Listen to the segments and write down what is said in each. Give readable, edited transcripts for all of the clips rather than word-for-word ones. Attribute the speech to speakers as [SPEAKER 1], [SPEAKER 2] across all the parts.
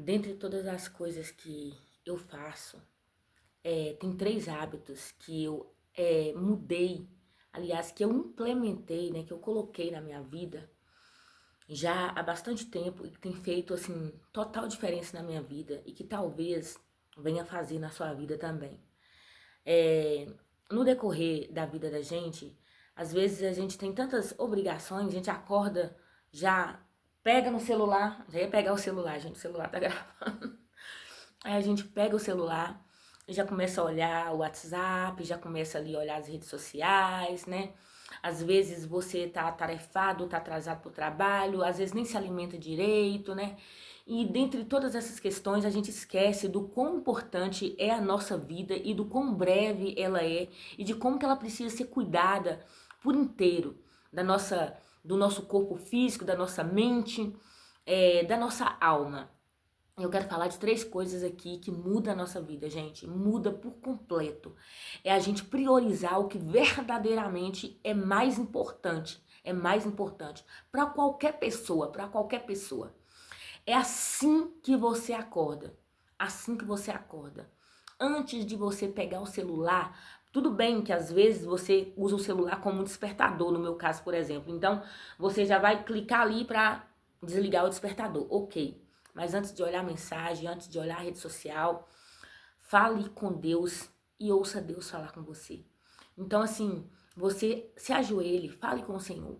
[SPEAKER 1] Dentre todas as coisas que eu faço, tem 3 hábitos que eu mudei, aliás, que eu implementei, né, que eu coloquei na minha vida já há bastante tempo e que tem feito, assim, total diferença na minha vida e que talvez venha fazer na sua vida também. É, no decorrer da vida da gente, às vezes a gente tem tantas obrigações, a gente acorda, já pega no celular, já ia pegar o celular, gente, o celular tá gravando. Aí a gente pega o celular e já começa a olhar o WhatsApp, já começa ali a olhar as redes sociais, né? Às vezes você tá atarefado, tá atrasado pro trabalho, às vezes nem se alimenta direito, né? E dentre todas essas questões, a gente esquece do quão importante é a nossa vida e do quão breve ela é e de como que ela precisa ser cuidada por inteiro do nosso corpo físico, da nossa mente, da nossa alma. Eu quero falar de 3 coisas aqui que mudam a nossa vida, gente. Muda por completo. É a gente priorizar o que verdadeiramente é mais importante. É mais importante para qualquer pessoa, para qualquer pessoa. É assim que você acorda. Assim que você acorda. Antes de você pegar o celular, tudo bem que às vezes você usa o celular como um despertador, no meu caso, por exemplo. Então, você já vai clicar ali para desligar o despertador. Ok. Mas antes de olhar a mensagem, antes de olhar a rede social, fale com Deus e ouça Deus falar com você. Então, assim, você se ajoelhe, fale com o Senhor.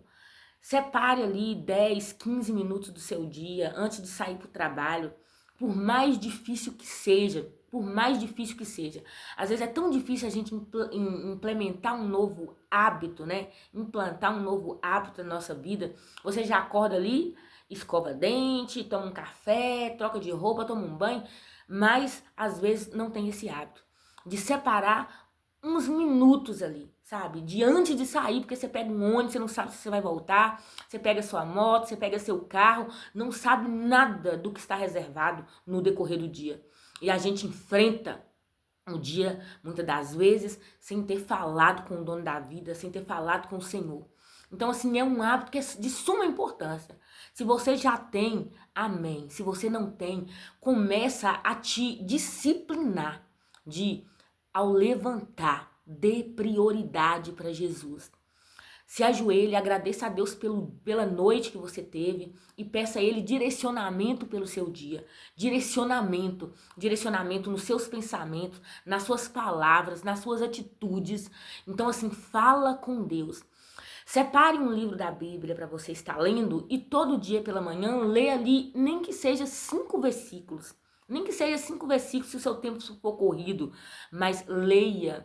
[SPEAKER 1] Separe ali 10, 15 minutos do seu dia antes de sair para o trabalho, por mais difícil que seja, por mais difícil que seja. Às vezes é tão difícil a gente implementar um novo hábito, né? Implantar um novo hábito na nossa vida. Você já acorda ali, escova dente, toma um café, troca de roupa, toma um banho, mas às vezes não tem esse hábito de separar uns minutos ali, sabe? De antes de sair, porque você pega um ônibus, você não sabe se você vai voltar, você pega sua moto, você pega seu carro, não sabe nada do que está reservado no decorrer do dia. E a gente enfrenta o dia, muitas das vezes, sem ter falado com o dono da vida, sem ter falado com o Senhor. Então, assim, é um hábito que é de suma importância. Se você já tem, amém. Se você não tem, começa a te disciplinar de, ao levantar, dê prioridade para Jesus. Se ajoelhe, agradeça a Deus pela noite que você teve e peça a Ele direcionamento pelo seu dia. Direcionamento. Direcionamento nos seus pensamentos, nas suas palavras, nas suas atitudes. Então, assim, fala com Deus. Separe um livro da Bíblia para você estar lendo e todo dia pela manhã lê ali, nem que seja 5 versículos. Nem que seja 5 versículos se o seu tempo for corrido, mas leia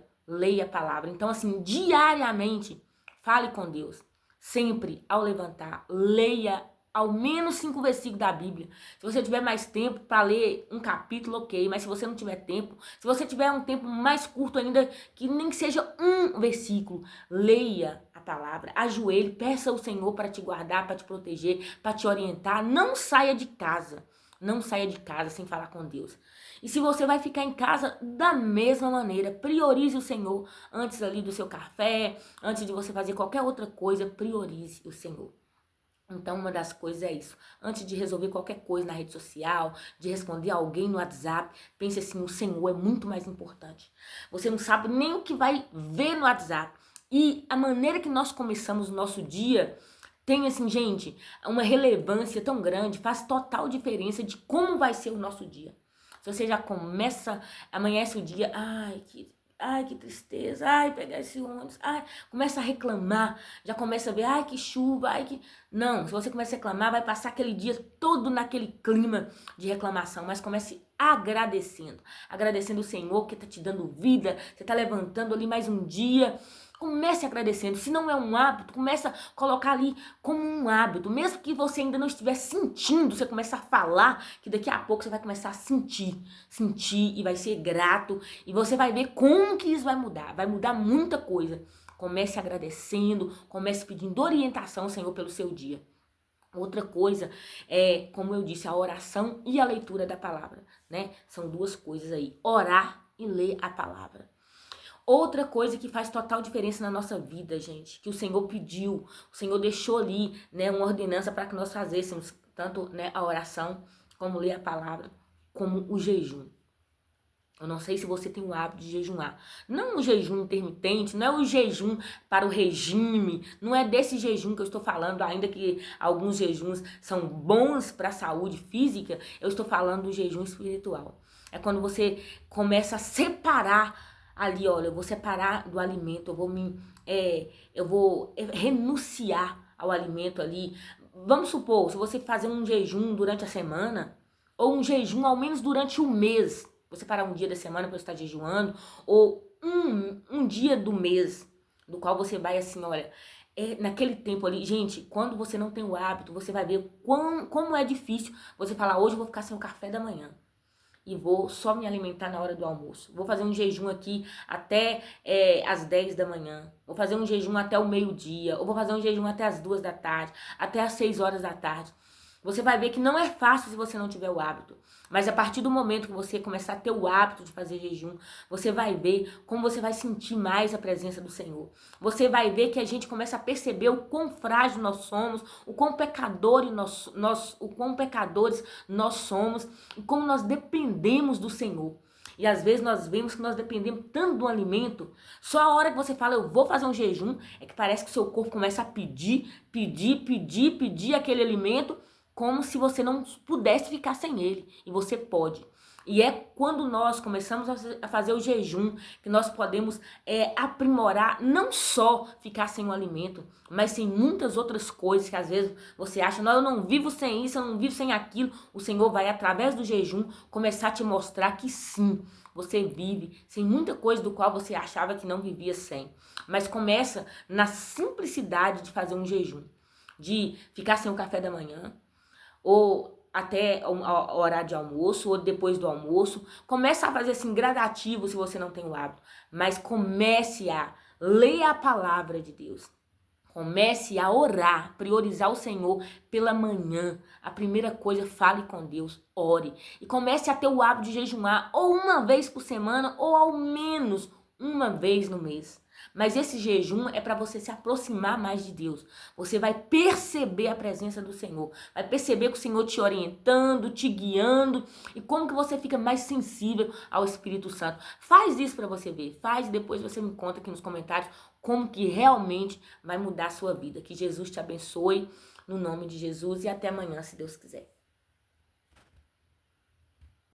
[SPEAKER 1] a palavra. Então, assim, diariamente, fale com Deus. Sempre ao levantar, leia ao menos 5 versículos da Bíblia. Se você tiver mais tempo para ler um capítulo, ok. Mas se você não tiver tempo, se você tiver um tempo mais curto ainda, que nem que seja um versículo, leia a palavra, ajoelhe, peça ao Senhor para te guardar, para te proteger, para te orientar. Não saia de casa. Não saia de casa sem falar com Deus. E se você vai ficar em casa, da mesma maneira, priorize o Senhor antes ali do seu café, antes de você fazer qualquer outra coisa, priorize o Senhor. Então, uma das coisas é isso. Antes de resolver qualquer coisa na rede social, de responder alguém no WhatsApp, pense assim, o Senhor é muito mais importante. Você não sabe nem o que vai ver no WhatsApp. E a maneira que nós começamos o nosso dia tem, assim, gente, uma relevância tão grande, faz total diferença de como vai ser o nosso dia. Se você já começa, amanhece o dia, ai, que tristeza, ai, pegar esse ônibus, ai, começa a reclamar, já começa a ver, ai, que chuva, ai, que... Não, se você começa a reclamar, vai passar aquele dia todo naquele clima de reclamação, mas comece agradecendo, agradecendo o Senhor que tá te dando vida, você tá levantando ali mais um dia. Comece agradecendo. Se não é um hábito, começa a colocar ali como um hábito. Mesmo que você ainda não estiver sentindo, você começa a falar, que daqui a pouco você vai começar a sentir. Sentir e vai ser grato. E você vai ver como que isso vai mudar. Vai mudar muita coisa. Comece agradecendo, comece pedindo orientação ao Senhor pelo seu dia. Outra coisa é, como eu disse, a oração e a leitura da palavra, né? São 2 coisas aí. Orar e ler a palavra. Outra coisa que faz total diferença na nossa vida, gente, que o Senhor pediu, o Senhor deixou ali, né, uma ordenança para que nós fazêssemos tanto, né, a oração como ler a palavra. como o jejum. Eu não sei se você tem o hábito de jejuar. Não o jejum intermitente, não é o jejum para o regime, não é desse jejum que eu estou falando, ainda que alguns jejuns são bons para a saúde física, eu estou falando do jejum espiritual. É quando você começa a separar ali, olha, eu vou separar do alimento, eu vou renunciar ao alimento ali. Vamos supor, se você fazer um jejum durante a semana, ou um jejum ao menos durante o mês, você parar um dia da semana para estar jejuando, ou um dia do mês, do qual você vai assim, olha, naquele tempo ali, gente, quando você não tem o hábito, você vai ver como é difícil você falar, hoje eu vou ficar sem o café da manhã e vou só me alimentar na hora do almoço. Vou fazer um jejum aqui até as 10 da manhã. Vou fazer um jejum até o meio-dia. Ou vou fazer um jejum até as 2 da tarde, até as 6 horas da tarde. Você vai ver que não é fácil se você não tiver o hábito. Mas a partir do momento que você começar a ter o hábito de fazer jejum, você vai ver como você vai sentir mais a presença do Senhor. Você vai ver que a gente começa a perceber o quão frágil nós somos, o quão pecadores nós somos e como nós dependemos do Senhor. E às vezes nós vemos que nós dependemos tanto do alimento, só a hora que você fala, eu vou fazer um jejum, é que parece que seu corpo começa a pedir aquele alimento, como se você não pudesse ficar sem ele. E você pode. E é quando nós começamos a fazer o jejum que nós podemos aprimorar, não só ficar sem o alimento, mas sem muitas outras coisas que às vezes você acha, não, eu não vivo sem isso, eu não vivo sem aquilo. O Senhor vai, através do jejum, começar a te mostrar que sim, você vive sem muita coisa do qual você achava que não vivia sem. Mas começa na simplicidade de fazer um jejum, de ficar sem o café da manhã, ou até a hora de almoço, ou depois do almoço. Começa a fazer assim, gradativo, se você não tem o hábito. Mas comece a ler a palavra de Deus. Comece a orar, priorizar o Senhor pela manhã. A primeira coisa, fale com Deus, ore. E comece a ter o hábito de jejuar ou uma vez por semana, ou ao menos uma vez no mês. Mas esse jejum é para você se aproximar mais de Deus. Você vai perceber a presença do Senhor. Vai perceber que o Senhor te orientando, te guiando. E como que você fica mais sensível ao Espírito Santo. Faz isso para você ver. Faz e depois você me conta aqui nos comentários como que realmente vai mudar a sua vida. Que Jesus te abençoe no nome de Jesus e até amanhã, se Deus quiser.